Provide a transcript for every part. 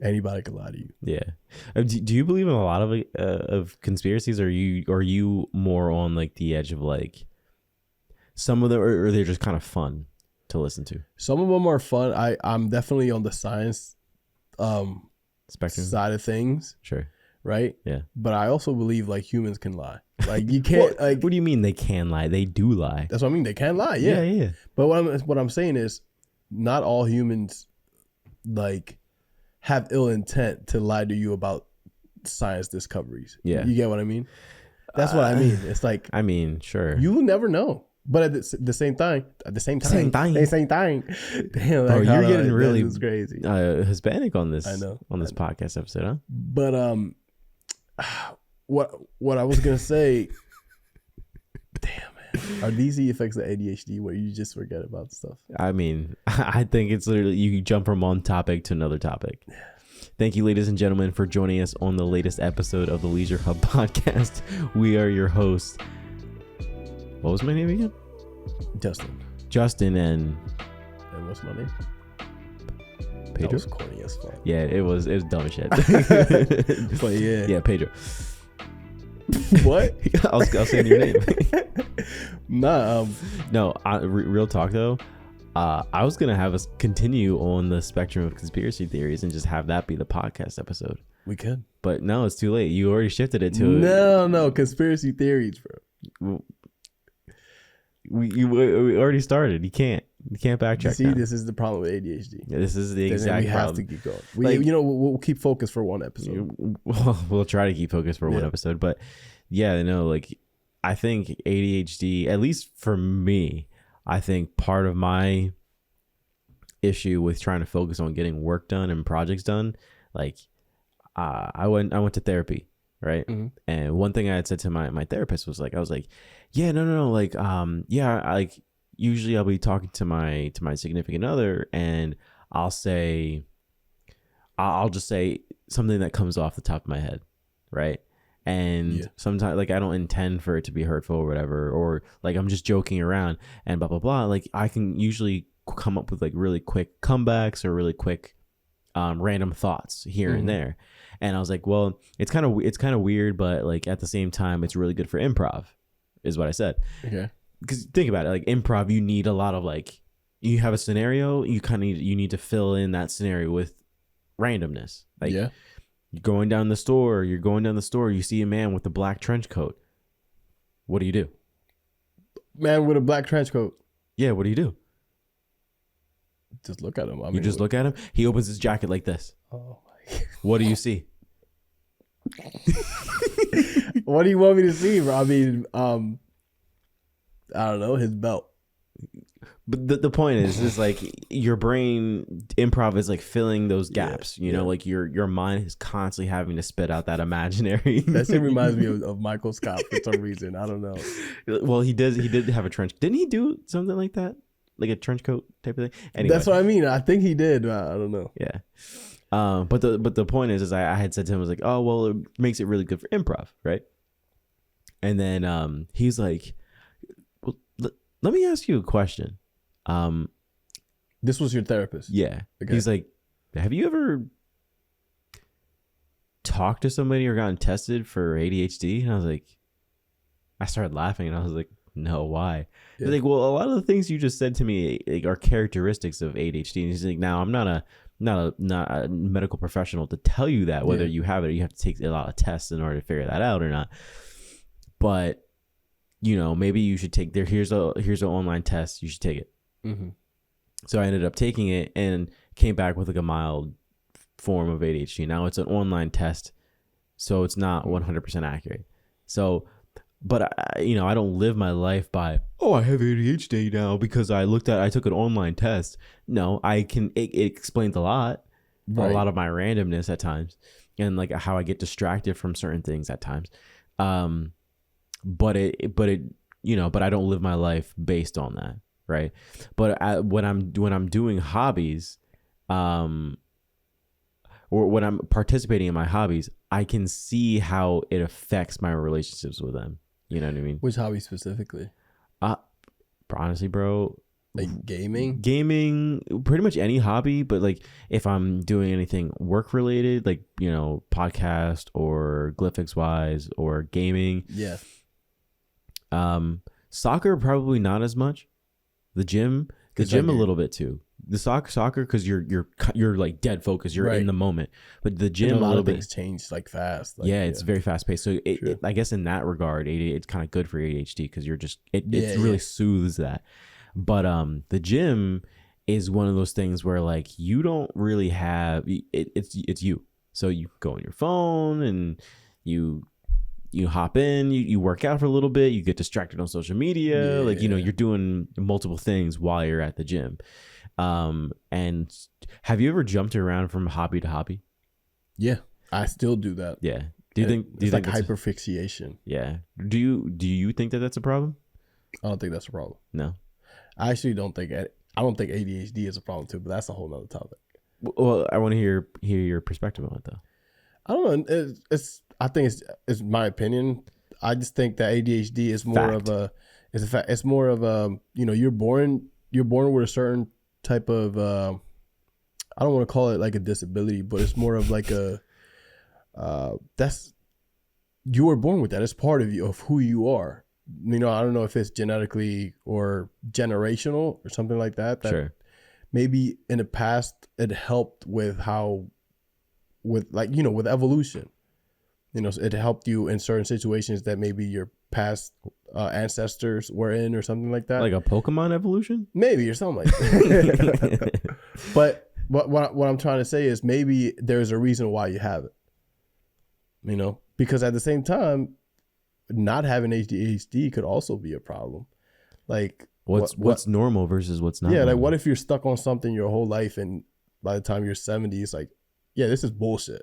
Anybody could lie to you. Yeah. Do you believe in a lot of conspiracies, or are you more on like the edge of like some of them, or they're just kind of fun to listen to? Some of them are fun. I'm definitely on the science Spectrum side of things. Sure. Right? Yeah. But I also believe like humans can lie. Like you can't like. What do you mean they can lie? They do lie. That's what I mean. They can lie. Yeah. Yeah. But what I'm saying is, not all humans like have ill intent to lie to you about science discoveries. Yeah. You get what I mean? That's what I mean. It's like, I mean, sure. You will never know. But at the same time, damn, bro, you're getting really crazy. Hispanic on this. I know on this podcast episode, huh? But what I was gonna say, damn it, are these the effects of ADHD where you just forget about stuff? I mean, I think it's literally you jump from one topic to another topic. Yeah. Thank you, ladies and gentlemen, for joining us on the latest episode of the LeisureHub Podcast. We are your hosts. What was my name again? Justin and what's my name? Pedro. That was corny as fuck. Yeah, it was dumb as shit. But yeah, Pedro. What? I'll say your name. Nah. No. Real talk though. I was gonna have us continue on the spectrum of conspiracy theories and just have that be the podcast episode. We could, but no, it's too late. You already shifted it to no conspiracy theories, bro. We already started. You can't backtrack. See, this is the problem with ADHD. Yeah, this is the exact problem. We have to keep going. We'll keep focus for one episode. We'll try to keep focus for one episode, but yeah, no, like I think ADHD, at least for me, I think part of my issue with trying to focus on getting work done and projects done, like I went to therapy, right? Mm-hmm. And one thing I had said to my therapist was like, I was like, yeah, no, like, yeah, like usually I'll be talking to my significant other, and I'll just say something that comes off the top of my head, right? And sometimes like I don't intend for it to be hurtful or whatever, or like I'm just joking around and blah blah blah. Like I can usually come up with like really quick comebacks or really quick random thoughts here and there. And I was like, well, it's kind of weird, but like at the same time, it's really good for improv, is what I said. Okay. Because think about it, like improv, you need a lot of like, you have a scenario, you need to fill in that scenario with randomness. Like you're going down the store, you see a man with a black trench coat. What do you do? Man with a black trench coat. Yeah, what do you do? Just look at him. You just look at him. He opens his jacket like this. Oh my God. What do you see? What do you want me to see, bro? I mean, I don't know, his belt. But the point is like your brain, improv is like filling those gaps. You know, like your mind is constantly having to spit out that imaginary. That shit reminds me of Michael Scott for some reason. I don't know. Well, he did have a trench. Didn't he do something like that? Like a trench coat type of thing? Anyway. That's what I mean. I think he did. I don't know. Yeah. But the point is I had said to him, I was like, oh, well, it makes it really good for improv, right? And then he's like, well, let me ask you a question. This was your therapist? Yeah. Okay. He's like, have you ever talked to somebody or gotten tested for ADHD? And I was like, I started laughing and I was like, no, why? Yeah. He's like, well, a lot of the things you just said to me like, are characteristics of ADHD. And he's like, now I'm not a medical professional to tell you that whether you have it, you have to take a lot of tests in order to figure that out or not. But you know, maybe you should take here's an online test. You should take it. Mm-hmm. So I ended up taking it and came back with like a mild form of ADHD. Now it's an online test, so it's not 100% accurate. So, but I don't live my life by, oh, I have ADHD now because I took an online test. No, it explains a lot, right. A lot of my randomness at times, and like how I get distracted from certain things at times. But I don't live my life based on that, right? But when I'm doing hobbies, or when I'm participating in my hobbies, I can see how it affects my relationships with them. You know what I mean? Which hobby specifically? Honestly, bro, Like gaming? Gaming, pretty much any hobby, but like if I'm doing anything work related, like, you know, podcast or Glyphics wise or gaming. Yeah. Soccer, probably not as much. The gym a little bit too. The soccer, because you're like dead focused. You're in the moment. But the gym, and a lot little of bit things change like fast. Like, yeah, it's very fast paced. So I guess in that regard, it's kind of good for ADHD because you're just it really soothes that. But the gym is one of those things where like you don't really have it's you. So you go on your phone and you hop in, you work out for a little bit, you get distracted on social media, like, you know, you're doing multiple things while you're at the gym. And have you ever jumped around from hobby to hobby? Yeah, I still do that. Yeah. Do you think it's like hyperfixation? Yeah. Do you think that that's a problem? I don't think that's a problem. No. I actually don't think ADHD is a problem too, but that's a whole nother topic. Well, I want to hear your perspective on it though. I don't know. I think it's my opinion. I just think that ADHD is more of a fact. It's more of a, you know, you're born with a certain type of I don't want to call it like a disability, but it's more of like a you were born with that. It's part of you, of who you are. You know, I don't know if it's genetically or generational or something like that. Sure. Maybe in the past it helped with evolution. You know, it helped you in certain situations that maybe your past ancestors were in or something like that. Like a Pokemon evolution? Maybe, or something like that. But what I'm trying to say is maybe there's a reason why you have it. You know, because at the same time, not having ADHD could also be a problem. Like what's normal versus what's not. Yeah, normal. like what if you're stuck on something your whole life and by the time you're 70, it's like, yeah, this is bullshit.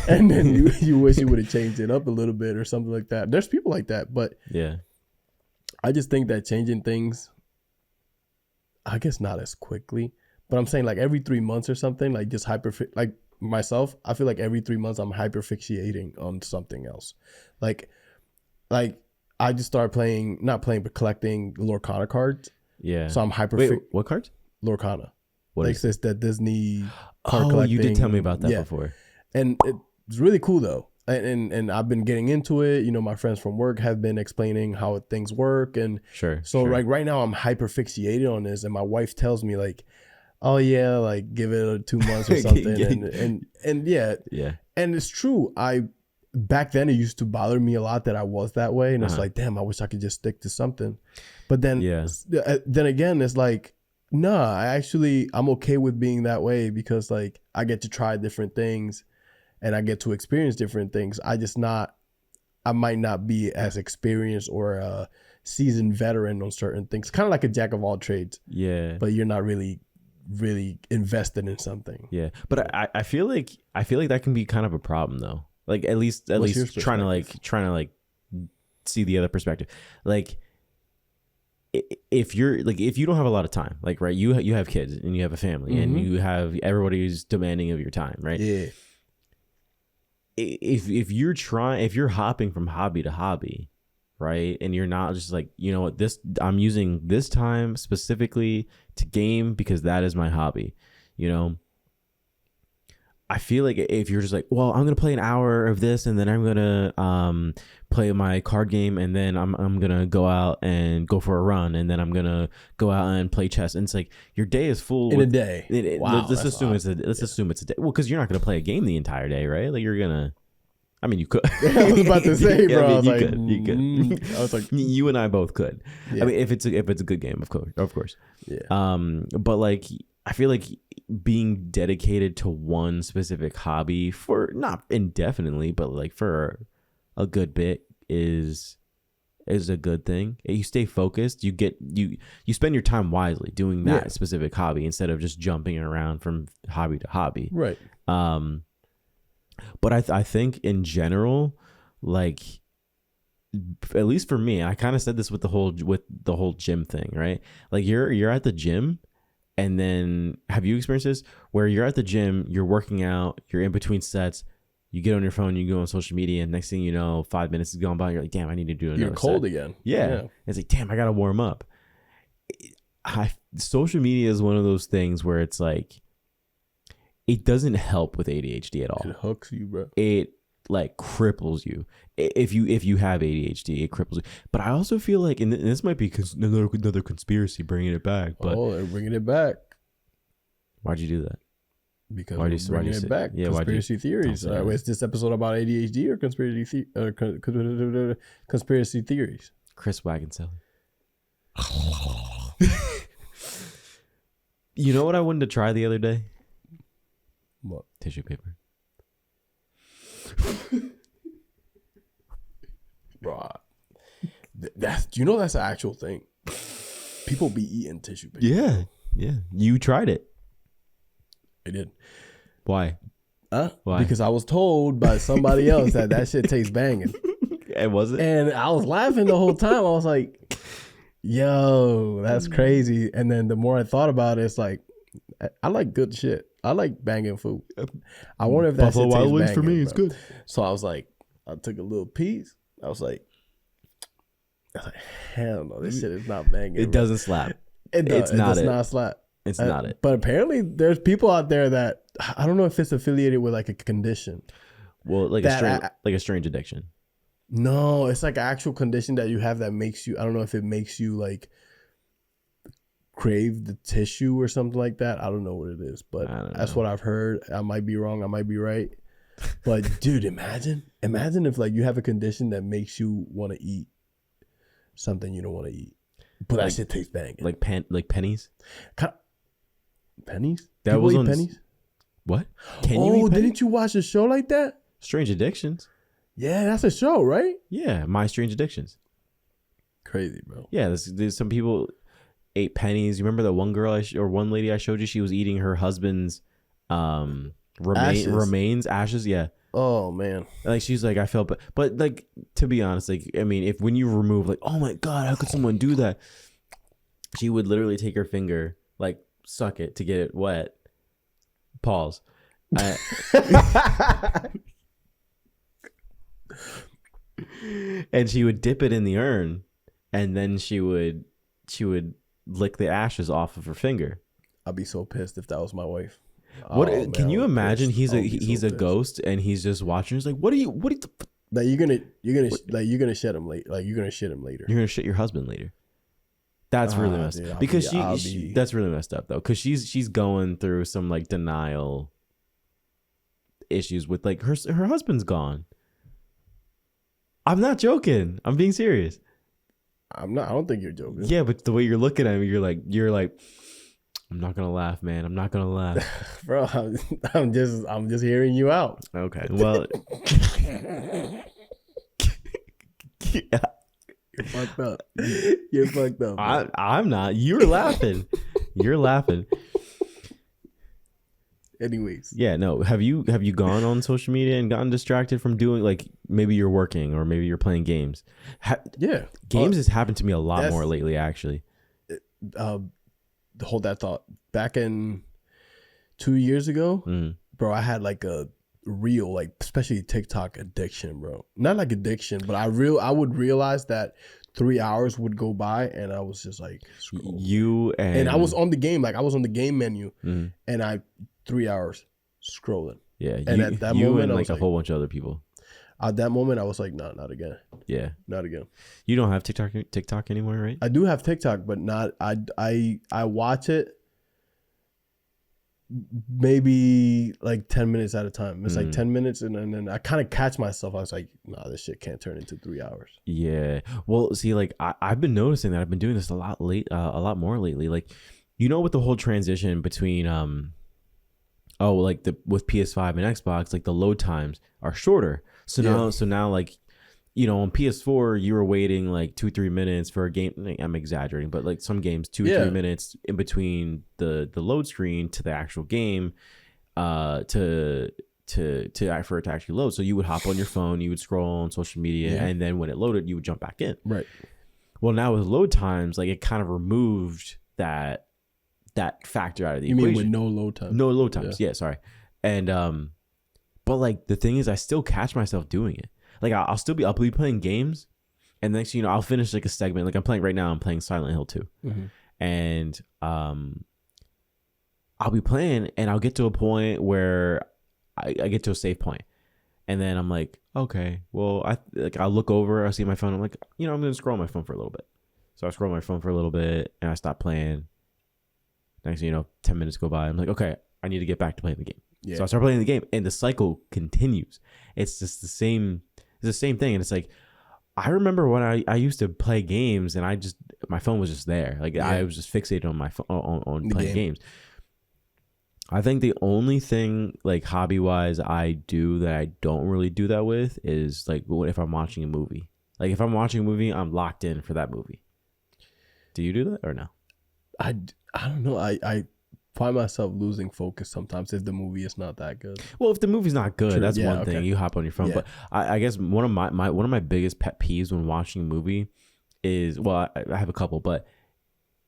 And then you wish you would have changed it up a little bit or something like that. There's people like that, but yeah, I just think that changing things, I guess not as quickly, but I'm saying like every 3 months or something, like just like myself, I feel like every 3 months I'm hyperfixating on something else. Like I just started collecting Lorcana cards. Yeah. So I'm Wait, what cards? Lorcana. What like is this that Disney card collecting. You did tell me about that before. And it's really cool though. And I've been getting into it. You know, my friends from work have been explaining how things work. And sure. Like right now I'm hyperfixated on this. And my wife tells me like, oh yeah, like give it 2 months or something. and yeah. And it's true. Back then it used to bother me a lot that I was that way. And it's like, damn, I wish I could just stick to something. But then again, it's like, nah, I'm okay with being that way because like I get to try different things and I get to experience different things. I might not be as experienced or a seasoned veteran on certain things. Kind of like a jack of all trades. Yeah. But you're not really invested in something. Yeah. But I feel like that can be kind of a problem though. Like at least trying to see the other perspective. Like if you don't have a lot of time, like, right, you have kids and you have a family and you have everybody who's demanding of your time, right? Yeah. If you're hopping from hobby to hobby, right, and you're not just like, you know what, I'm using this time specifically to game because that is my hobby, you know. I feel like if you're just like, well, I'm gonna play an hour of this and then I'm gonna play my card game and then I'm gonna go out and go for a run and then I'm gonna go out and play chess, and it's like your day is full in a day. Wow, let's assume it's a day. Well, because you're not gonna play a game the entire day, right? Like you're gonna. I mean, you could. I was about to say, bro. I mean, you could. I was like, you and I both could. Yeah. I mean, if it's a good game, of course. Yeah. But like, I feel like being dedicated to one specific hobby for not indefinitely, but like for a good bit is a good thing. You stay focused. You spend your time wisely doing that specific hobby instead of just jumping around from hobby to hobby. Right. But I think in general, like, at least for me, I kind of said this with the whole gym thing, right? Like you're at the gym. And then have you experienced this where you're at the gym, you're working out, you're in between sets, you get on your phone, you go on social media, and next thing you know, 5 minutes is going by, you're like, damn, I need to do another You're cold set. again. Yeah. It's like, damn, I got to warm up. social media is one of those things where it's like, it doesn't help with ADHD at all. It hooks you, bro. It like cripples you. If you have ADHD, it cripples you. But I also feel like, and this might be another conspiracy bringing it back. But they're bringing it back. Why'd you do that? Because we're bringing it back. Yeah, conspiracy theories. Is this episode about ADHD or conspiracy theories? Chris Wagenseller. You know what I wanted to try the other day? What? Tissue paper. Bro, that's an actual thing. People be eating tissue paper. Yeah. You tried it. I did. Why? Why? Because I was told by somebody else that shit tastes banging. And was it? And I was laughing the whole time. I was like, yo, that's crazy. And then the more I thought about it, it's like, I like good shit. I like banging food. I wonder if that Buffalo shit tastes Wild Wings banging, for me bro. is good. So I was like, I took a little piece. I was like, hell no, this shit is not banging. It doesn't slap. It does not slap. It's not it. But apparently there's people out there that, I don't know if it's affiliated with like a condition. Well, like a strange addiction. No, it's like an actual condition that you have that makes you, I don't know if it makes you like crave the tissue or something like that. I don't know what it is, but that's what I've heard. I might be wrong. I might be right. But dude, imagine if like you have a condition that makes you want to eat something you don't want to eat, but that shit tastes banging. Like pennies. Pennies? That People was eat on pennies. What? Can you eat pennies? Didn't you watch a show like that? Strange Addictions. Yeah, that's a show, right? Yeah, My Strange Addictions. Crazy, bro. Yeah, there's some people ate pennies. You remember that one girl or one lady I showed you? She was eating her husband's remains, ashes. Yeah. Oh man. Like she's like, I felt, but like to be honest, like I mean, if when you remove like, oh my god, how could someone do that? She would literally take her finger, like suck it to get it wet. Pause. And she would dip it in the urn, and then she would lick the ashes off of her finger. I'd be so pissed if that was my wife. What can you imagine? He's a ghost, and he's just watching. He's like, what are you? Like you're gonna shit him late. Like you're gonna shit him later. You're gonna shit your husband later. That's really messed up. Because that's really messed up though. Because she's going through some like denial issues with like her husband's gone. I'm not joking. I'm being serious. I'm not. I don't think you're joking. Yeah, but the way you're looking at me, you're like, I'm not gonna laugh, man. I'm not gonna laugh, bro. I'm just hearing you out. Okay. Well, yeah. You're fucked up. You're fucked up. I'm not. You're laughing. You're laughing. Anyways. Yeah, no. Have you gone on social media and gotten distracted from doing like maybe you're working or maybe you're playing games? Yeah. Games has happened to me a lot more lately, actually. Hold that thought. Back in 2 years ago, bro, I had like a real, like, especially TikTok addiction, bro. Not like addiction, but I would realize that 3 hours would go by and I was just like, scrolling. And I was on the game, like I was on the game menu, and 3 hours scrolling. Yeah, and at that moment, like a whole bunch of other people. At that moment, I was like, no, not again. Yeah, not again. You don't have TikTok anymore, right? I do have TikTok, but not. I watch it maybe like 10 minutes at a time. It's like 10 minutes, and then I kind of catch myself. I was like, nah, this shit can't turn into 3 hours. Yeah. Well, see, like I've been noticing that I've been doing this a lot more lately. Like, you know, with the whole transition between with PS5 and Xbox, like the load times are shorter. So now, like, you know, on PS4, you were waiting like 2-3 minutes for a game. I'm exaggerating, but like some games, 2-3 minutes in between the load screen to the actual game, for it to actually load. So you would hop on your phone, you would scroll on social media, and then when it loaded, you would jump back in. Right. Well, now with load times, like it kind of removed that factor out of the equation. You mean with no load times? No load times. Yeah, sorry. And but like the thing is, I still catch myself doing it. Like I'll be playing games, and next thing you know, I'll finish like a segment. Like I'm playing right now. I'm playing Silent Hill 2, and I'll be playing, and I'll get to a point where I get to a save point, and then I'm like, okay, well, I'll look over, I see my phone, I'm like, I'm gonna scroll my phone for a little bit. So I scroll my phone for a little bit, and I stop playing. Next thing you know, 10 minutes go by. I'm like, okay, I need to get back to playing the game. Yeah. So I start playing the game, and the cycle continues. It's just the same thing, and it's like, I remember when I used to play games, and my phone was just there. Like I was just fixated on my phone on playing games. I think the only thing like hobby wise I do that I don't really do that with is like if I'm watching a movie. Like if I'm watching a movie, I'm locked in for that movie. Do you do that or no? I don't know. I find myself losing focus sometimes if the movie is not that good. Well, if the movie's not good, that's one thing. You hop on your phone. Yeah. But I guess one of my biggest pet peeves when watching a movie is, well, I have a couple, but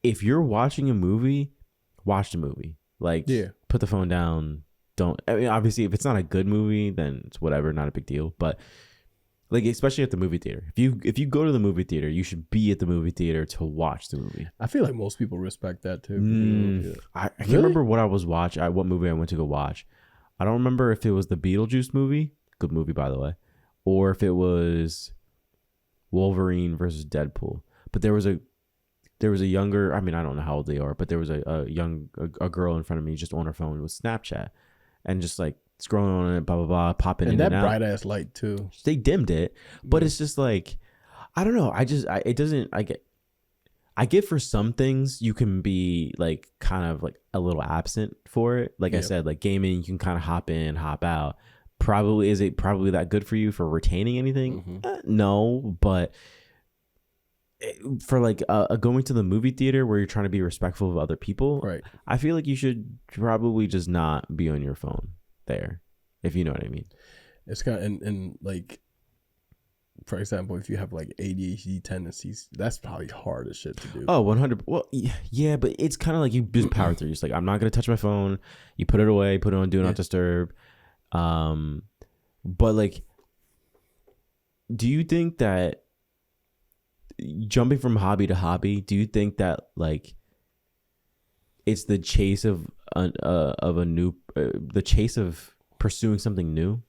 if you're watching a movie, watch the movie. Like, put the phone down. Obviously, if it's not a good movie, then it's whatever, not a big deal. But like, especially at the movie theater, if you go to the movie theater, you should be at the movie theater to watch the movie. I feel like most people respect that too. I can't remember what I was watching. What movie I went to go watch. I don't remember if it was the Beetlejuice movie, good movie by the way, or if it was Wolverine versus Deadpool. But there was a younger, I don't know how old they are, but there was a girl in front of me just on her phone with Snapchat and just like scrolling on it, blah, blah, blah, popping in and out. And that bright ass light too. They dimmed it, but it's just like, I don't know. I get for some things you can be like kind of like a little absent for it. Like I said, like gaming, you can kind of hop in, hop out. Is it probably that good for you for retaining anything? No, but for like going to the movie theater where you're trying to be respectful of other people, right? I feel like you should probably just not be on your phone there, if you know what I mean. It's kind of and like, for example, if you have like ADHD tendencies, that's probably hard as shit to do. Oh, 100. Well, yeah, but it's kind of like you just power through. It's like, I'm not gonna touch my phone. You put it away, put it on do not disturb. But like, do you think that jumping from hobby to hobby, do you think that like it's the chase of the chase of pursuing something new?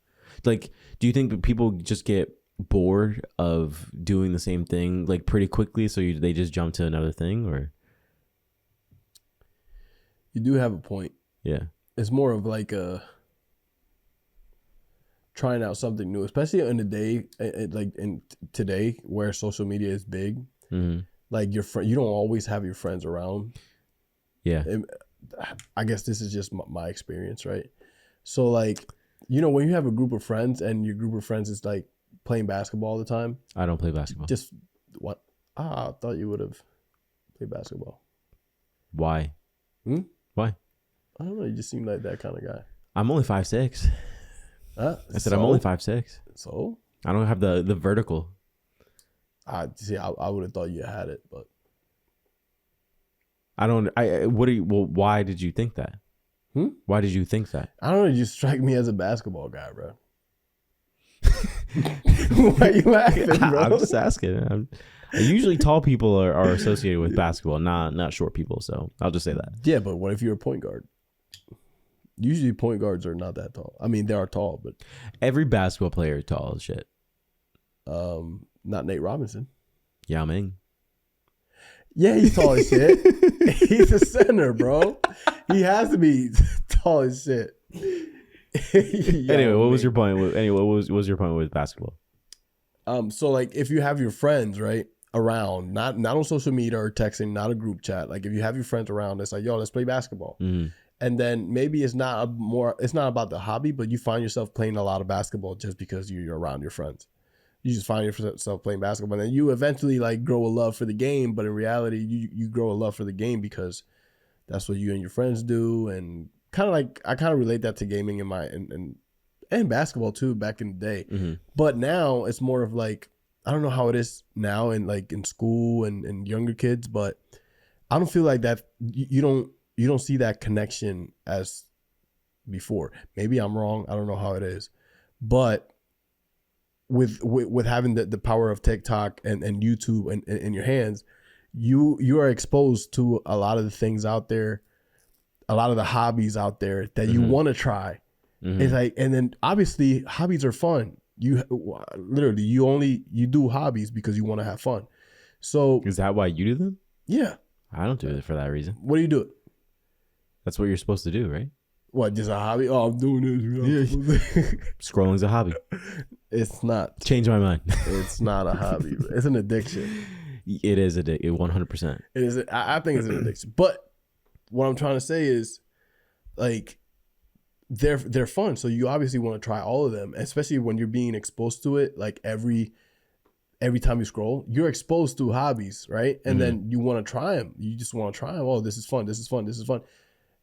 Like, do you think that people just get bored of doing the same thing like pretty quickly, so they just jump to another thing? Or you do have a point. Yeah, it's more of like a trying out something new, especially in the day, like in today where social media is big. Like you don't always have your friends around. Yeah, I guess this is just my experience, right? So like, when you have a group of friends and your group of friends is like playing basketball all the time. I don't play basketball. Just what? I thought you would have played basketball. Why? Why? I don't know. You just seem like that kind of guy. I'm only 5'6". I said I'm only 5'6". So I don't have the vertical. I would have thought you had it, but I don't. Why did you think that? Why did you think that? I don't know. You strike me as a basketball guy, bro. Why are you laughing, bro? I'm just asking. Usually tall people are associated with basketball, not short people. So I'll just say that. Yeah, but what if you're a point guard? Usually point guards are not that tall. I mean, they are tall, but every basketball player is tall as shit. Not Nate Robinson. Yao Ming. Yeah, he's tall as shit. He's a center, bro. He has to be tall as shit. Anyway, what was your point? What was your point with basketball? So like, if you have your friends right around, not on social media or texting, not a group chat. Like if you have your friends around, it's like, yo, let's play basketball. And then maybe it's not about the hobby, but you find yourself playing a lot of basketball just because you're around your friends. You just find yourself playing basketball, and then you eventually like grow a love for the game. But in reality, you grow a love for the game because that's what you and your friends do. And kind of like, I kind of relate that to gaming and basketball too back in the day. But now it's more of like, I don't know how it is now in like in school and younger kids, but I don't feel like that. You don't see that connection as before. Maybe I'm wrong. I don't know how it is, but with having the power of TikTok and YouTube in your hands, you are exposed to a lot of the things out there, a lot of the hobbies out there that you want to try. It's like, and then obviously hobbies are fun. You literally you do hobbies because you want to have fun. So is that why you do them? Yeah, I don't do it for that reason. What do you do? That's what you're supposed to do, right? What, just a hobby? Oh, I'm doing this. Yeah. Scrolling's a hobby. It's not. Change my mind. It's not a hobby. It's an addiction. It is a 100%. It is. I think it's an addiction. But what I'm trying to say is, like, they're fun. So you obviously want to try all of them, especially when you're being exposed to it. Like every time you scroll, you're exposed to hobbies, right? And then you want to try them. You just want to try them. Oh, this is fun. This is fun. This is fun.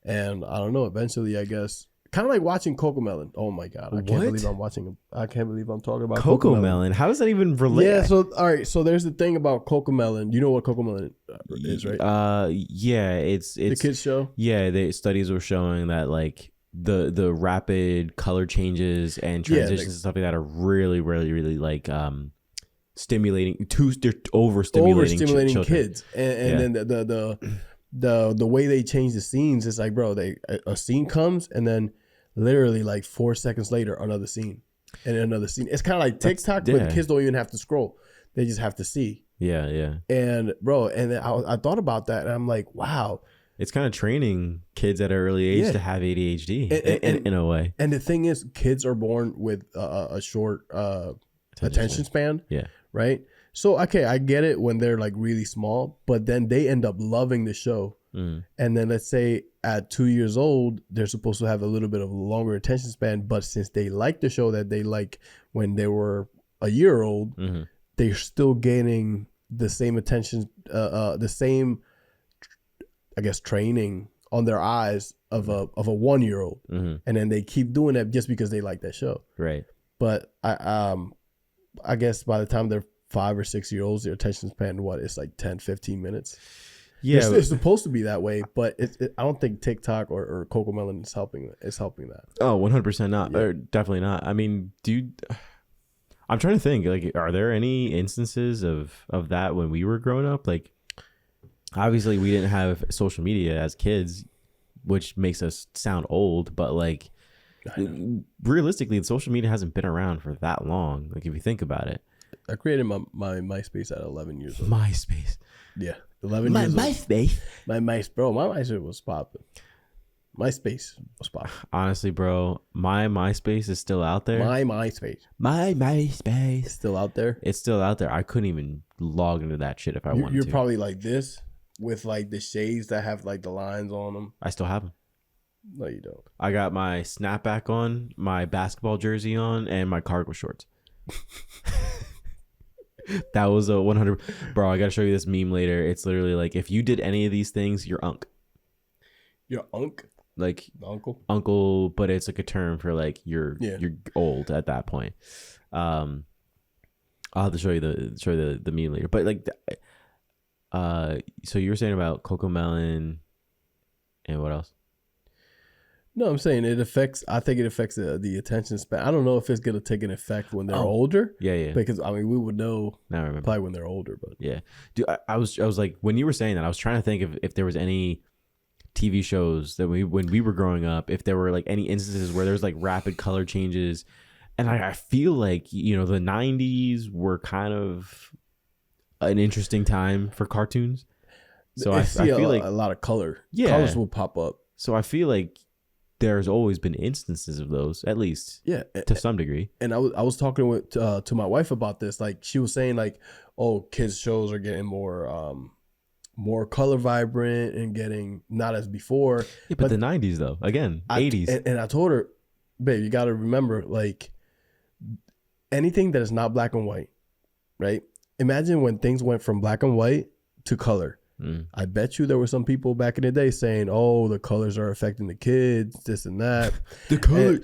And I don't know. Eventually, I guess, kind of like watching Cocomelon. Oh my God, I can't believe I'm talking about Cocomelon. How does that even relate? Yeah. So all right. So there's the thing about Cocomelon. You know what Cocomelon is, right? Yeah. It's the kids show. Yeah. The studies were showing that like the rapid color changes and transitions and stuff like that are really, really, really like stimulating. They're overstimulating kids, and then the way they change the scenes is like, bro, a scene comes and then literally like 4 seconds later another scene and another scene. It's kind of like TikTok, but the kids don't even have to scroll; they just have to see. Yeah. And bro, and then I thought about that, and I'm like, wow, it's kind of training kids at an early age to have ADHD in a way. And the thing is, kids are born with a short attention span. Yeah. Right. So, okay, I get it when they're like really small, but then they end up loving the show. And then let's say at 2 years old, they're supposed to have a little bit of a longer attention span. But since they like the show that they like when they were a year old, they're still gaining the same attention, the same, I guess, training on their eyes of a 1 year old. And then they keep doing that just because they like that show. Right. But I guess by the time they're 5 or 6 years old, their attention span, it's like 10, 15 minutes. Yeah, it's supposed to be that way, but I don't think TikTok or Cocomelon is helping that. Oh, 100% not. Or definitely not. I mean, dude, I'm trying to think, like, are there any instances of that when we were growing up? Like, obviously we didn't have social media as kids, which makes us sound old, but like realistically, social media hasn't been around for that long. Like, if you think about it. I created my MySpace at 11 years old. MySpace. Yeah. 11 years old. MySpace. My MySpace was popping. MySpace was popping. Honestly, bro, my MySpace is still out there. My MySpace is still out there. It's still out there. I couldn't even log into that shit if I wanted to. You're probably like this with like the shades that have like the lines on them. I still have them. No, you don't. I got my snapback on, my basketball jersey on, and my cargo shorts. That was a 100. Bro, I gotta show you this meme later. It's literally like, if you did any of these things, you're unk. You're unk? Like uncle? Uncle, but it's like a term for like you're old at that point. I'll have to show you the meme later. But like, so you were saying about Cocomelon, and what else? No, I'm saying I think it affects the attention span. I don't know if it's going to take an effect when they're older. Yeah. Because, I mean, we would know probably when they're older. But yeah. Dude, I was like, when you were saying that, I was trying to think if there was any TV shows that when we were growing up, if there were like any instances where there's like rapid color changes. And I feel like, the 90s were kind of an interesting time for cartoons. So I feel like a lot of color. Yeah. Colors will pop up. So I feel like there's always been instances of those, at least, to some degree. And I was talking to my wife about this. Like, she was saying, like, oh, kids shows are getting more color vibrant and getting not as before. Yeah, but the 90s though, again, 80s. And I told her, babe, you got to remember, like, anything that is not black and white, right? Imagine when things went from black and white to color. I bet you there were some people back in the day saying, "Oh, the colors are affecting the kids, this and that." The colors.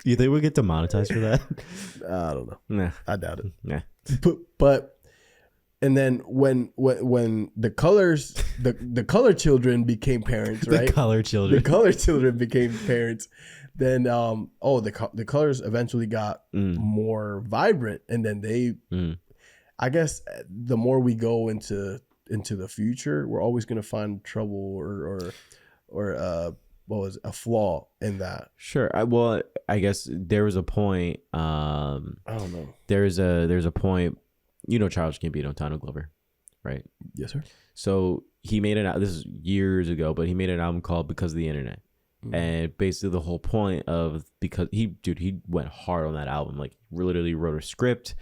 You think we get demonetized for that? I don't know. Nah, I doubt it. Nah. But and then when the colors, the color children became parents, right? The color children became parents. Then the colors eventually got more vibrant, and then they I guess the more we go into the future, we're always going to find trouble or what was it, a flaw in that. Sure. I guess there was a point. I don't know. There's a point. Childish Gambino, Donald Glover, right? Yes, sir. So he made this is years ago, but he made an album called Because of the Internet. And basically the whole point of, because he went hard on that album, like literally wrote a script,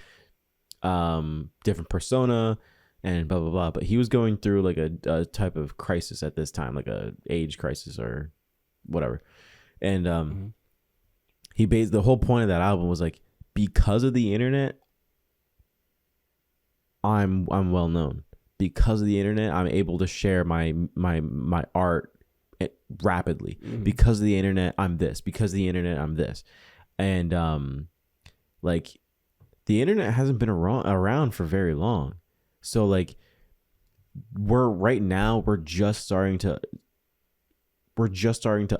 different persona and blah, blah, blah. But he was going through like a type of crisis at this time, like a age crisis or whatever. And he based the whole point of that album was like, because of the internet, I'm well known. Because of the internet, I'm able to share my art rapidly. Because of the internet, I'm this. Because of the internet, I'm this. And like the internet hasn't been around for very long. So like we're just starting to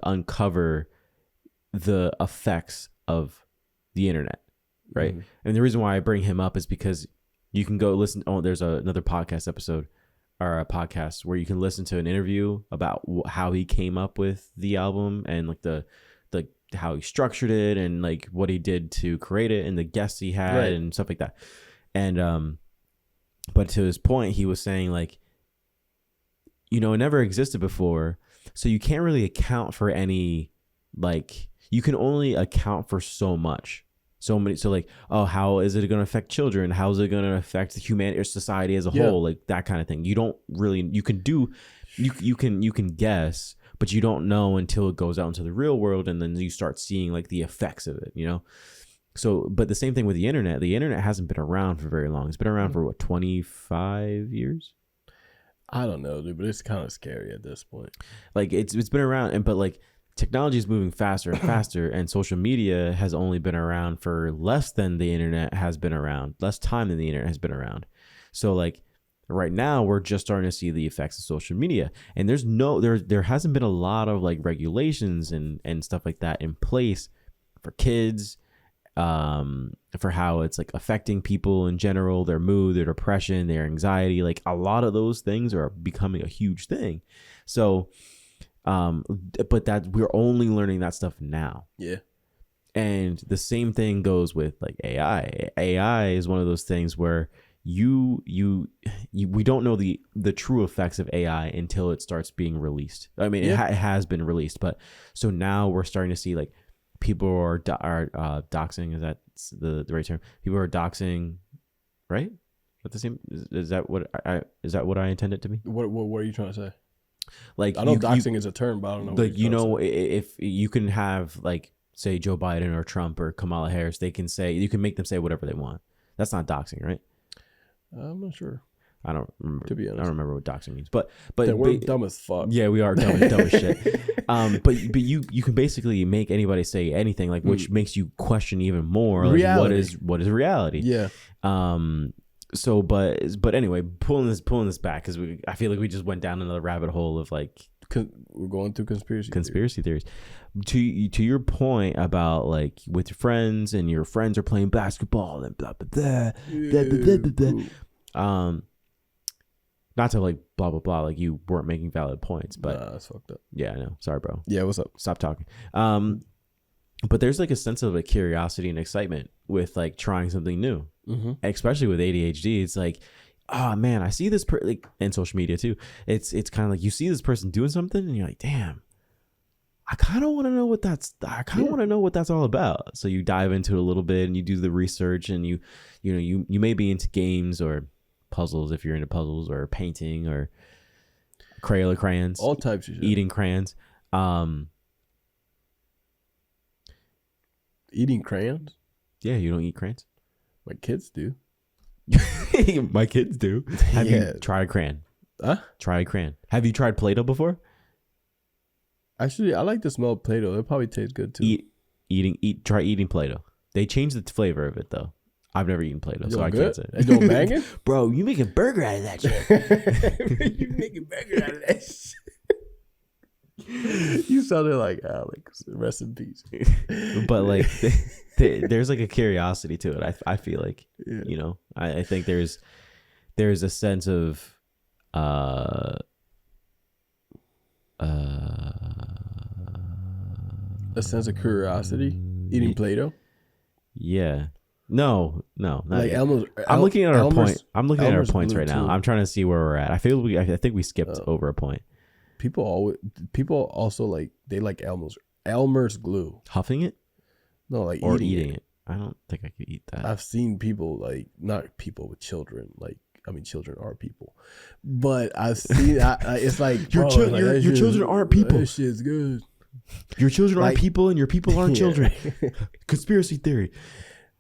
uncover the effects of the internet, right? And the reason why I bring him up is because you can go listen. There's another podcast episode or a podcast where you can listen to an interview about how he came up with the album and like the how he structured it and like what he did to create it and the guests he had and stuff like that. And but to his point, he was saying like, it never existed before, so you can't really account for any, like, you can only account for so much. So like, oh, how is it going to affect children? How is it going to affect humanity or society as a whole? Like that kind of thing. You don't really, you can guess, but you don't know until it goes out into the real world. And then you start seeing like the effects of it, So, but the same thing with the internet hasn't been around for very long. It's been around for 25 years. I don't know, dude, but it's kind of scary at this point. Like it's been around, but like, technology is moving faster and faster, and social media has only been around for less than the internet has been around, less time than the internet has been around. So like right now we're just starting to see the effects of social media, and there hasn't been a lot of like regulations and stuff like that in place for kids, for how it's like affecting people in general, their mood, their depression, their anxiety. Like a lot of those things are becoming a huge thing. So but that we're only learning that stuff now. Yeah. And the same thing goes with like AI. AI is one of those things where we don't know the true effects of AI until it starts being released. I mean, it has been released, but so now we're starting to see like people are doxing. Is that the right term? People are doxing, right? What the same is that what I intended it to be? What are you trying to say? Like I know doxing is a term, but I don't know. Like if you can have like say Joe Biden or Trump or Kamala Harris, you can make them say whatever they want. That's not doxing, right? I'm not sure. I don't remember. To be honest, I don't remember what doxing means, but we're dumb as fuck. Yeah, we are dumb as shit. But you can basically make anybody say anything, like which makes you question even more. Like, what is reality? Yeah. So, but anyway, pulling this back because I feel like we just went down another rabbit hole of like we're going through conspiracy theories. To your point about like with your friends and your friends are playing basketball and blah blah blah. Not to like blah blah blah, like you weren't making valid points, but that's fucked up. Yeah, I know. Sorry, bro. Yeah, what's up? Stop talking. But there's like a sense of like curiosity and excitement with like trying something new, especially with ADHD. It's like, oh man, I see this like and social media too. It's kind of like you see this person doing something and you're like, damn, I kind of want to know what that's. I kind of want to know what that's all about. So you dive into it a little bit and you do the research and you may be into games or puzzles if you're into puzzles or painting or Crayola crayons, all types of shit. Eating crayons. Eating crayons? Yeah, you don't eat crayons? My kids do. My kids do. Have you tried a crayon? Huh? Try a crayon. Have you tried Play-Doh before? Actually, I like the smell of Play-Doh. It probably tastes good too. Try eating Play-Doh. They changed the flavor of it though. I've never eaten Play-Doh, so I can't say. You doing banging? Bro, you make a burger out of that shit. You make a burger out of that shit. You sounded like Alex. Rest in peace. But like, there's like a curiosity to it. I feel like, you know, I think there's a sense of a sense of curiosity. Eating Play-Doh. Yeah. No, not like yet. Elmer's. I'm looking at our point. I'm looking at our Elmer's points right now. too. I'm trying to see where we're at. I think we skipped over a point. People also like they like Elmer's glue. Huffing it? No, like or eating it. I don't think I could eat that. I've seen people like not people with children. Like I mean, children are people, but I've seen. It's like your children aren't people. That shit's good. Your children aren't people, and your people aren't children. Conspiracy theory.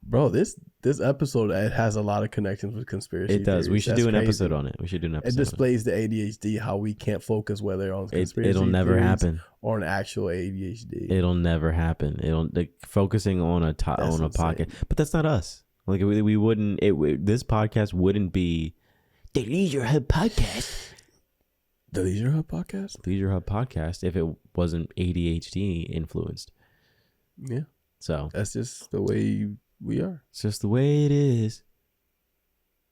Bro, this episode, it has a lot of connections with conspiracy. It does. Theories. We should do an episode on it. We should do an episode. It displays the ADHD, how we can't focus whether on conspiracy. It'll never happen. Or an actual ADHD. It'll never happen. It'll like focusing on a pocket, but that's not us. Like we wouldn't. This podcast wouldn't be the LeisureHub Podcast. The LeisureHub Podcast. LeisureHub Podcast if it wasn't ADHD influenced. Yeah. So that's just the way we are. It's just the way it is.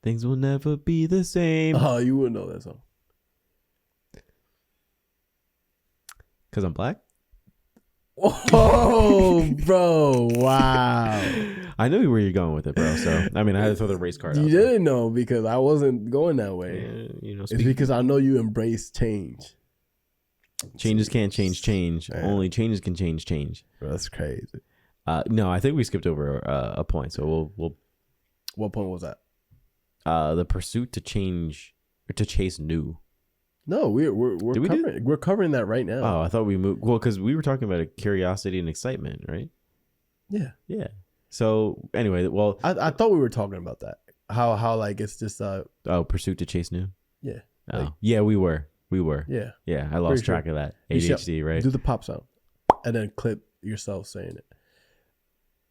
Things will never be the same. Oh, you wouldn't know that song. Because I'm black? Oh, bro. Wow. I knew where you're going with it, bro. So, I mean, I had to throw the race card out. You didn't know because I wasn't going that way. Yeah, you know, it's because I know you embrace change. Changes can't change. Man. Only changes can change. Bro, that's crazy. No, I think we skipped over a point. So we'll. What point was that? The pursuit to change or to chase new. No, we're covering that right now. Oh, I thought we moved. Well, because we were talking about a curiosity and excitement, right? Yeah. Yeah. So anyway, well, I thought we were talking about that. How like it's just pursuit to chase new. Yeah. Oh, like, yeah, we were. Yeah. Yeah, I lost track of that. ADHD, right? Do the pop sound, and then clip yourself saying it.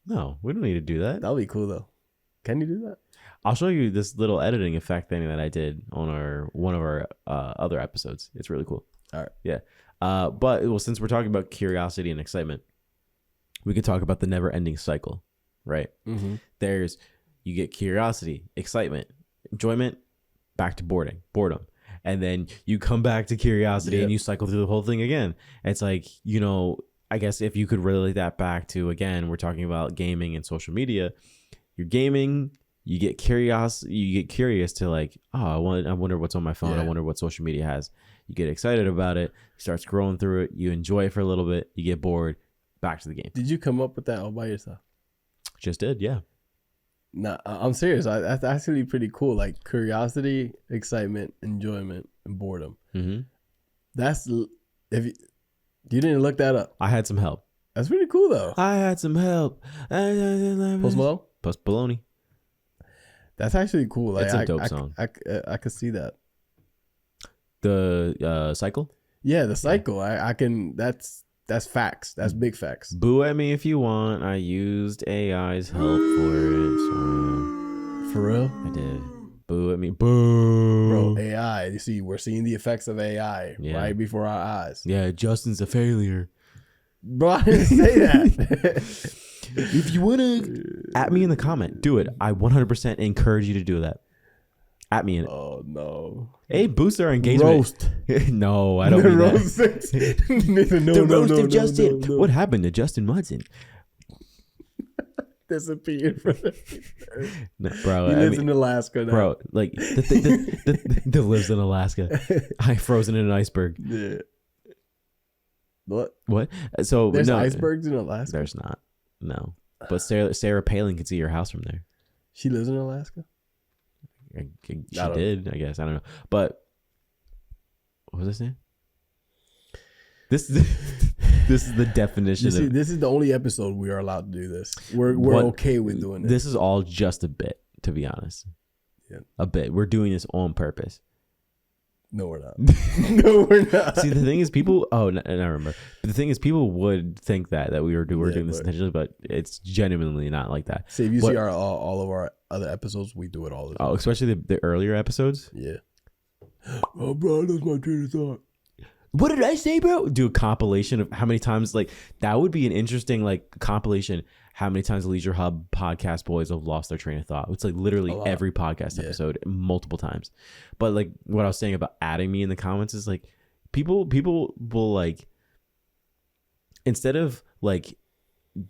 No, we don't need to do that. That'll be cool though. Can you do that? I'll show you this little editing effect thing that I did on one of our other episodes. It's really cool. All right. Yeah. But since we're talking about curiosity and excitement, we could talk about the never-ending cycle, right? Mm-hmm. You get curiosity, excitement, enjoyment, back to boredom. And then you come back to curiosity and you cycle through the whole thing again. It's like, you know, I guess if you could relate that back to, again, we're talking about gaming and social media. You're gaming, you get curious to like, oh, I wonder what's on my phone. I wonder what social media has. You get excited about it, start scrolling through it, you enjoy it for a little bit, you get bored, back to the game. Did you come up with that all by yourself? Just did, yeah. Nah, I'm serious. That's actually pretty cool. Like curiosity, excitement, enjoyment, and boredom. Mm-hmm. That's if you didn't look that up. I had some help. That's pretty cool though. I had some help. Post Malone? Post Baloney. That's actually cool. Like, it's a dope song. I could see that. The cycle? Yeah, the cycle. Yeah. I can. That's facts. That's big facts. Boo at me if you want. I used AI's help for it. So. For real? I did. Boo at me. Boo. Bro, AI. You see, we're seeing the effects of AI right before our eyes. Yeah, Justin's a failure. Bro, I didn't say that. If you want to at me in the comment, do it. I 100% encourage you to do that. At me in it. Oh, no. Hey, boost our engagement. Roast. No, I don't mean roast. The roast of Justin. No. What happened to Justin Mudson? Disappeared from no, bro. He lives in Alaska now. Bro, like the lives in Alaska. I frozen in an iceberg. Yeah. What? So there's icebergs in Alaska. There's not. No. But Sarah Palin can see your house from there. She lives in Alaska? She did, I guess. I don't know. But what was I saying? This is the definition. This is the only episode we are allowed to do this. We're okay with doing this. This is all just a bit, to be honest. Yeah. A bit. We're doing this on purpose. No, we're not. No, we're not. See, the thing is, people. Oh, and I remember. But the thing is, people would think that we were doing this intentionally, but it's genuinely not like that. See, if you see all of our other episodes, we do it all the time. Oh, especially the earlier episodes. Yeah. Oh, bro, that's my train of thought. What did I say, bro? Do a compilation of how many times, like, that would be an interesting, like, compilation. How many times the LeisureHub podcast boys have lost their train of thought. It's like literally every podcast episode multiple times. But like what I was saying about adding me in the comments is like people will like, instead of like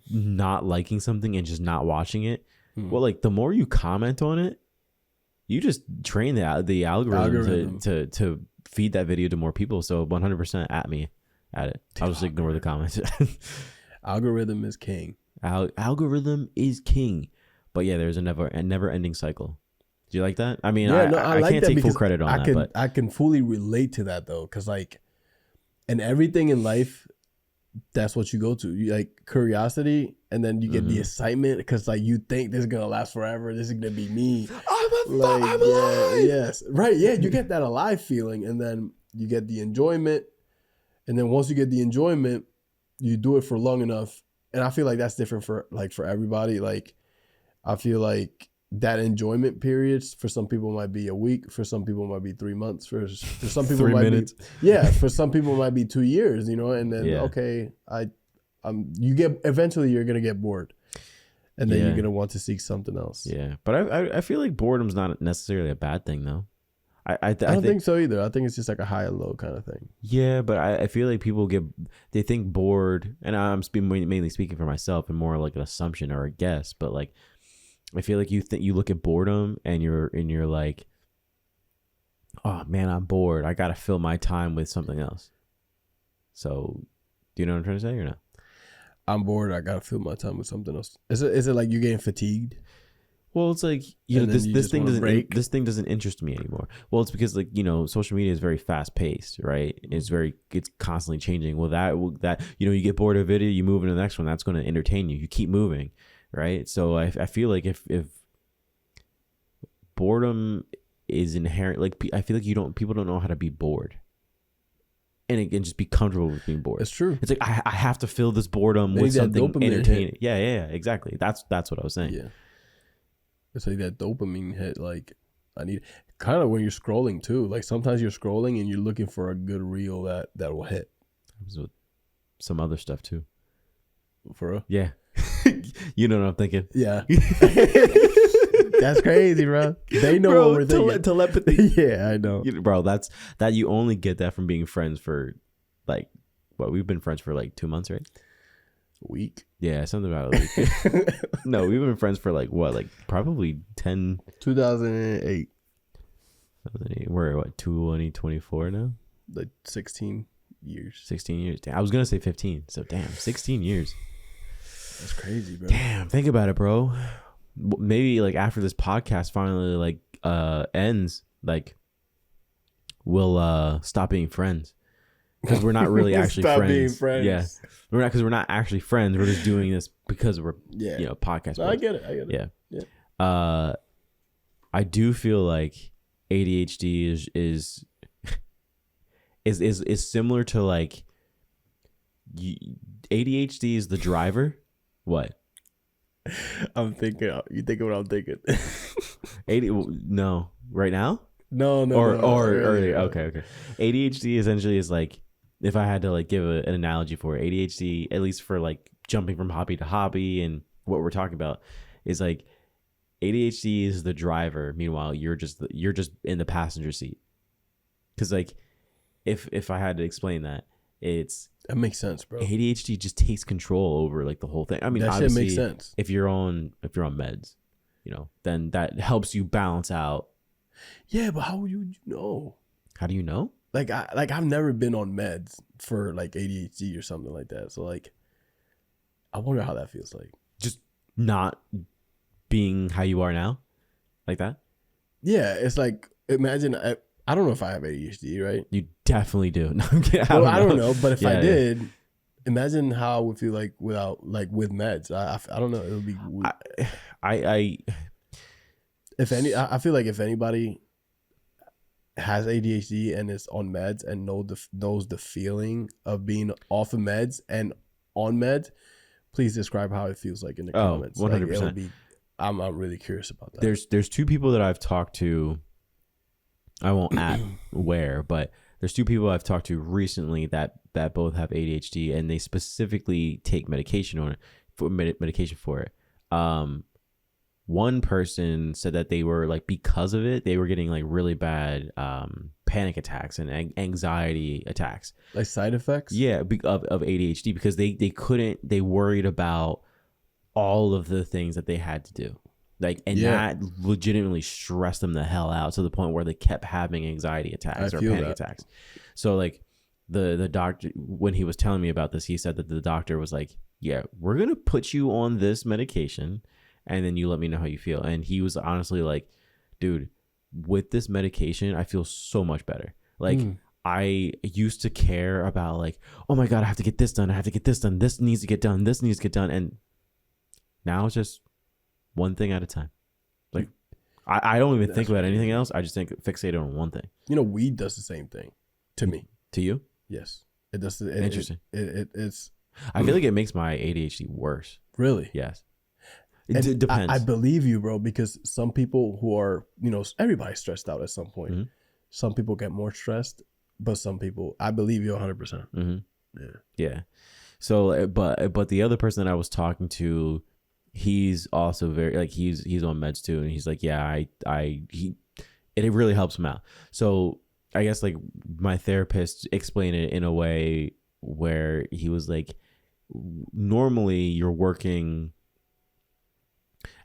not liking something and just not watching it, well, like the more you comment on it, you just train the algorithm to feed that video to more people. So 100% at me at it. I'll just ignore the comments. Algorithm is king. Algorithm is king. But yeah, there's a never ending cycle. Do you like that? I mean, I like can't take full credit on that, but I can fully relate to that though, because like, and everything in life, that's what you go to. You like curiosity, and then you get the excitement because like you think this is gonna last forever. This is gonna be me. I'm alive. Yes, right. Yeah, you get that alive feeling, and then you get the enjoyment, and then once you get the enjoyment, you do it for long enough. And I feel like that's different for everybody. Like, I feel like that enjoyment periods for some people might be a week, for some people might be 3 months, for some people 3 might minutes. For some people might be 2 years, you know. And then eventually you're gonna get bored, and then you're gonna want to seek something else. Yeah, but I feel like boredom's not necessarily a bad thing though. I don't think so either. I think it's just like a high and low kind of thing. Yeah, but I feel like people they think bored, and I'm mainly speaking for myself and more like an assumption or a guess, but like I feel like you look at boredom and you're like, oh man, I'm bored. I gotta fill my time with something else. So, do you know what I'm trying to say or no? I'm bored. I gotta fill my time with something else. Is it like you're getting fatigued? Well, it's like, this thing doesn't interest me anymore. Well, it's because like, social media is very fast paced, right? It's constantly changing. Well, that you get bored of a video, you move into the next one. That's going to entertain you. You keep moving, right? So I feel like if boredom is inherent, like I feel like people don't know how to be bored. And it can just be comfortable with being bored. It's true. It's like I have to fill this boredom with something entertaining. Yeah, exactly. That's what I was saying. Yeah. It's like that dopamine hit. Like I need kind of when you're scrolling too. Like sometimes you're scrolling and you're looking for a good reel that will hit. With some other stuff too. For real? Yeah. You know what I'm thinking. Yeah. That's crazy, bro. They know what we're thinking. Telepathy. Yeah, I know. Bro, that you only get that from being friends for like we've been friends for like 2 months, right? Week. Yeah, something about a week. No, we've been friends for like probably 2008. We're what, 2024 now? Like 16 years. 16 years. Damn, I was gonna say 15. So damn, 16 years. That's crazy, bro. Damn, think about it, bro. Maybe like after this podcast finally like ends, like we'll stop being friends. Because we're not really actually being friends. Yeah, we're not actually friends. We're just doing this because we're podcast. No, I get it. Yeah. I do feel like ADHD is similar to like ADHD is the driver. What? I'm thinking. You thinking what I'm thinking? No, right now. No. Or earlier. Okay. ADHD essentially is like, if I had to like give an analogy for it, ADHD, at least for like jumping from hobby to hobby and what we're talking about, is like ADHD is the driver. Meanwhile, you're just in the passenger seat. Because like, if I had to explain that, that makes sense, bro. ADHD just takes control over like the whole thing. I mean, that obviously, shit makes sense. If you're on meds, then that helps you balance out. Yeah, but how would you know? How do you know? I've never been on meds for like ADHD or something like that. So like, I wonder how that feels like. Just not being how you are now, like that. Yeah, it's like, imagine I don't know if I have ADHD, right? You definitely do. No, I don't know, but if I did, imagine how I would feel like with meds. I don't know. It would be. I feel like if anybody has ADHD and is on meds and knows the feeling of being off of meds and on meds, please describe how it feels like in the comments. 100%. Like I'm really curious about that. There's two people that I've talked to. I won't where, but There's two people I've talked to recently that both have ADHD, and they specifically take medication for it. One person said that they were like, because of it, they were getting like really bad panic attacks and anxiety attacks, like side effects. Yeah, of ADHD, because they worried about all of the things that they had to do, like, and that legitimately stressed them the hell out to the point where they kept having anxiety attacks or panic attacks. So like the doctor, when he was telling me about this, he said that the doctor was like, yeah, we're gonna put you on this medication and then you let me know how you feel. And he was honestly like, dude, with this medication, I feel so much better. Like, I used to care about like, oh my God, I have to get this done. I have to get this done. This needs to get done. This needs to get done. And now it's just one thing at a time. Like, I don't even think about anything else. I just think fixated on one thing. You know, weed does the same thing to me. To you? Yes. It does. Interesting. It's. I feel like it makes my ADHD worse. Really? Yes. It depends. I believe you, bro, because some people who are, everybody's stressed out at some point. Mm-hmm. Some people get more stressed, but some people, I believe you 100%. Mm-hmm. Yeah. So, but the other person that I was talking to, he's also very, like, he's on meds too. And he's like, yeah, it really helps him out. So I guess like my therapist explained it in a way where he was like, normally you're working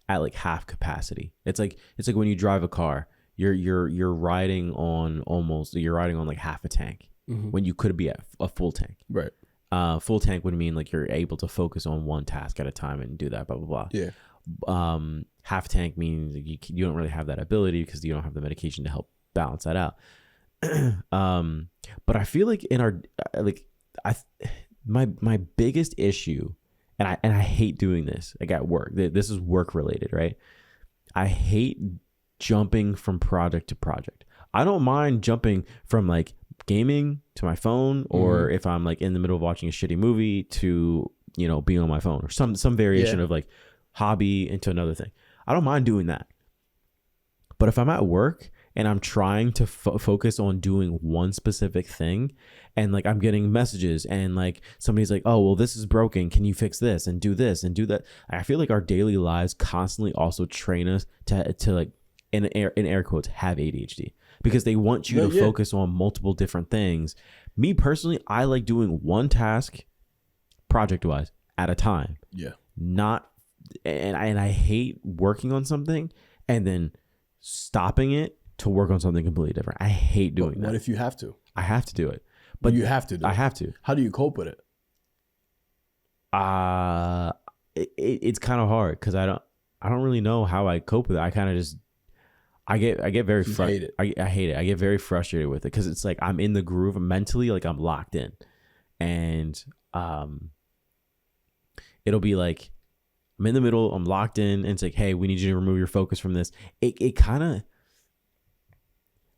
at like half capacity. It's like when you drive a car, you're riding on like half a tank, when you could be at a full tank. Right. Full tank would mean like you're able to focus on one task at a time and do that, blah blah blah. Yeah. Half tank means you don't really have that ability because you don't have the medication to help balance that out. But I feel like in our my biggest issue, and I hate doing this, like at work, this is work related, right? I hate jumping from project to project. I don't mind jumping from like gaming to my phone, or if I'm like in the middle of watching a shitty movie to, being on my phone, or some variation of like hobby into another thing. I don't mind doing that. But if I'm at work and I'm trying to focus on doing one specific thing, and like I'm getting messages and like somebody's like, oh, well, this is broken. Can you fix this and do that? I feel like our daily lives constantly also train us to like, in air quotes, have ADHD, because they want you to focus on multiple different things. Me personally, I like doing one task project wise at a time. Yeah. And I hate working on something and then stopping it to work on something completely different. I hate doing that. What if you have to? I have to do it. But you have to do it. I have to. How do you cope with it? It's kind of hard because I don't really know how I cope with it. I kind of just I get very frustrated. I hate it. I get very frustrated with it because it's like I'm in the groove mentally, like I'm locked in, and it'll be like I'm in the middle, I'm locked in, and it's like, hey, we need you to remove your focus from this. It kind of,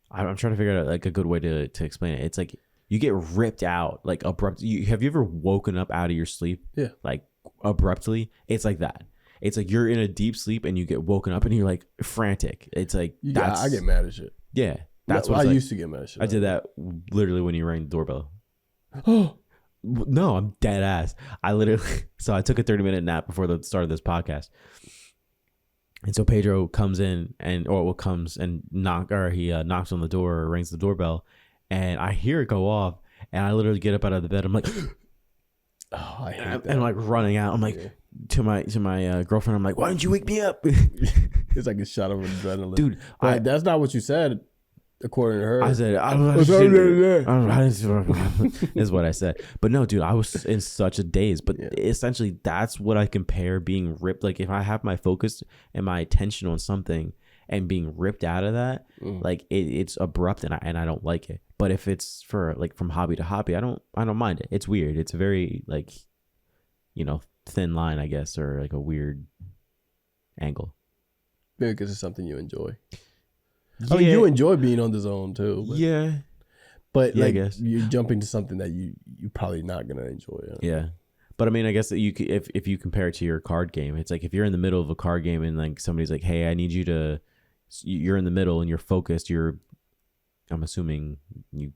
I'm trying to figure out like a good way to explain it. It's like you get ripped out like abruptly. Have you ever woken up out of your sleep? Yeah. Like abruptly? It's like that. It's like you're in a deep sleep and you get woken up and you're like frantic. It's like I get mad at shit. Yeah, that's what I used to get mad at shit. I did that literally when you rang the doorbell. Oh. No, I'm dead ass. So I took a 30-minute nap before the start of this podcast. And so Pedro comes in knocks on the door or rings the doorbell, and I hear it go off, and I literally get up out of the bed. I'm like, oh, I hate that. And I'm like running out. I'm like to my girlfriend. I'm like, why didn't you wake me up? It's like a shot of adrenaline, dude. But that's not what you said. According to her, I said, is what I said. But no, dude, I was in such a daze. But essentially, that's what I compare being ripped. Like if I have my focus and my attention on something and being ripped out of that, like it's abrupt and I don't like it. But if it's for like from hobby to hobby, I don't mind it. It's weird. It's a very like, thin line, I guess, or like a weird angle. Maybe because it's something you enjoy. I mean, you enjoy being on the zone too. But like, I guess you're jumping to something that you're probably not gonna enjoy. Yeah, but I mean, I guess that you could, if you compare it to your card game, it's like if you're in the middle of a card game and like somebody's like, "Hey, I need you to," you're in the middle and you're focused. I'm assuming you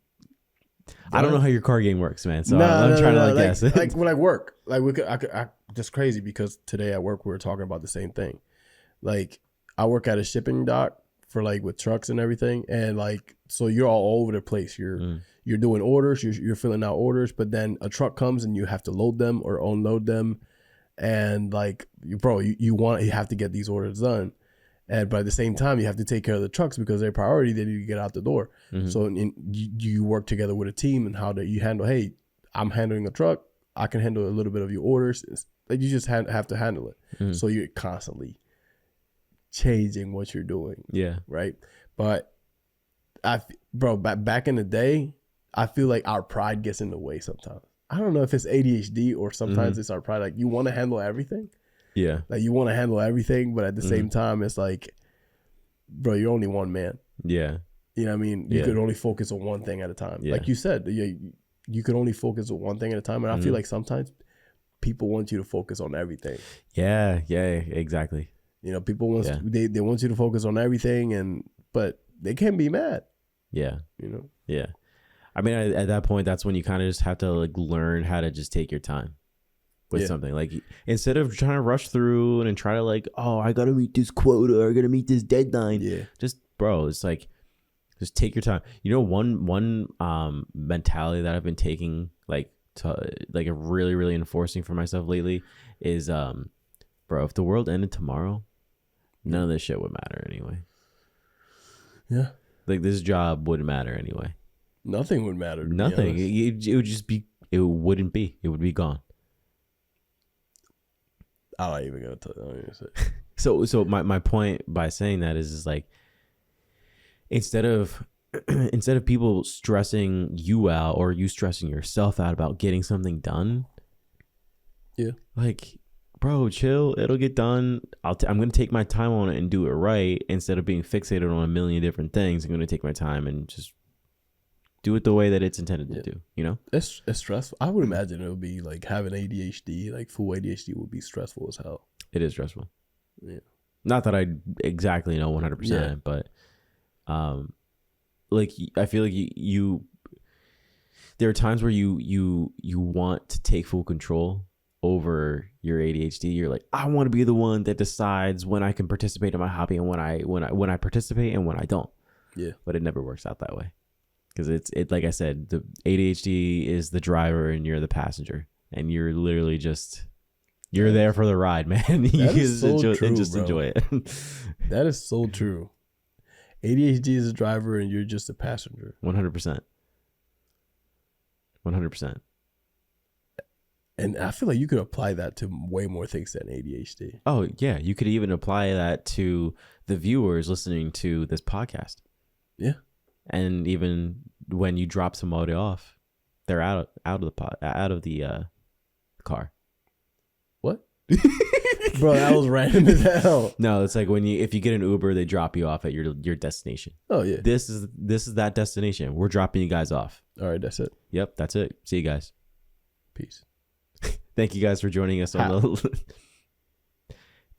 I don't know how your car game works, man. So I'm trying to guess. Like when I work, like I just crazy because today at work we were talking about the same thing. Like I work at a shipping dock for like with trucks and everything, and like so you're all over the place. You're doing orders, you're filling out orders, but then a truck comes and you have to load them or unload them, and like you have to get these orders done. And but at the same time, you have to take care of the trucks because they're priority. They need to get out the door. Mm-hmm. So you work together with a team and how do you handle, hey, I'm handling a truck. I can handle a little bit of your orders. It's, like you just have to handle it. Mm-hmm. So you're constantly changing what you're doing. Yeah. Right. But back in the day, I feel like our pride gets in the way sometimes. I don't know if it's ADHD or sometimes it's our pride. Like you want to handle everything. Yeah. Like you want to handle everything, but at the same time, it's like, bro, you're only one man. Yeah. You know what I mean? You could only focus on one thing at a time. Yeah. Like you said, you could only focus on one thing at a time. And I feel like sometimes people want you to focus on everything. Yeah. Yeah, exactly. You know, people want they want you to focus on everything, but they can be mad. Yeah. You know? Yeah. I mean, at that point, that's when you kind of just have to like learn how to just take your time. With something like instead of trying to rush through and try to like, oh, I gotta meet this quota or I gotta meet this deadline. Yeah, just bro, it's like just take your time. You know, one mentality that I've been taking like to like a really enforcing for myself lately is bro, if the world ended tomorrow, none of this shit would matter anyway. Yeah, like this job wouldn't matter anyway. Nothing would matter. Nothing. It would just be. It wouldn't be. It would be gone. I'm not even gonna tell you. So my point by saying that is like instead of people stressing you out or you stressing yourself out about getting something done, like bro, chill, it'll get done. I'm gonna take my time on it and do it right instead of being fixated on a million different things. I'm gonna take my time and just do it the way that it's intended to do, you know? It's stressful. I would imagine it would be like having ADHD, like full ADHD would be stressful as hell. It is stressful. Yeah. Not that I exactly know 100%, but like I feel like you there are times where you want to take full control over your ADHD. You're like, I want to be the one that decides when I can participate in my hobby and when I participate and when I don't. Yeah. But it never works out that way. Because it's like I said, the ADHD is the driver and you're the passenger, and you're literally you're there for the ride, man. You just enjoy it. That is so true. ADHD is the driver and you're just a passenger. 100%. 100%. And I feel like you could apply that to way more things than ADHD. Oh yeah, you could even apply that to the viewers listening to this podcast. Yeah. And even when you drop somebody off, they're out of the car. What? Bro, that was random as hell. No, it's like if you get an Uber, they drop you off at your destination. Oh yeah. This is that destination. We're dropping you guys off. All right, that's it. Yep, that's it. See you guys. Peace. Thank you guys for joining us on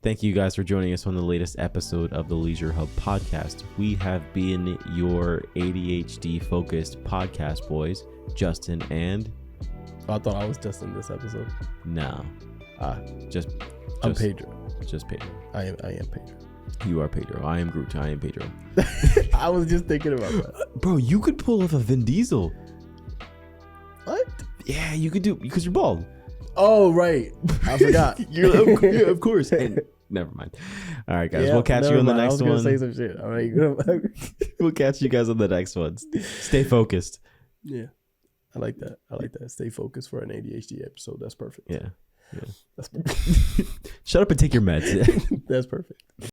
Thank you guys for joining us on the latest episode of the LeisureHub Podcast. We have been your ADHD-focused podcast boys, Justin and... Oh, I thought I was Justin this episode. No. I'm Pedro. Just Pedro. I am Pedro. You are Pedro. I am Groot. I am Pedro. I was just thinking about that. Bro, you could pull off a Vin Diesel. What? Yeah, you could do... Because you're bald. Oh, right. I forgot. Yeah, of course. And never mind. All right, guys. We'll catch you on the next one. I was going to say some shit. All right. We'll catch you guys on the next ones. Stay focused. Yeah. I like that. Stay focused for an ADHD episode. That's perfect. Yeah. That's perfect. Shut up and take your meds. That's perfect.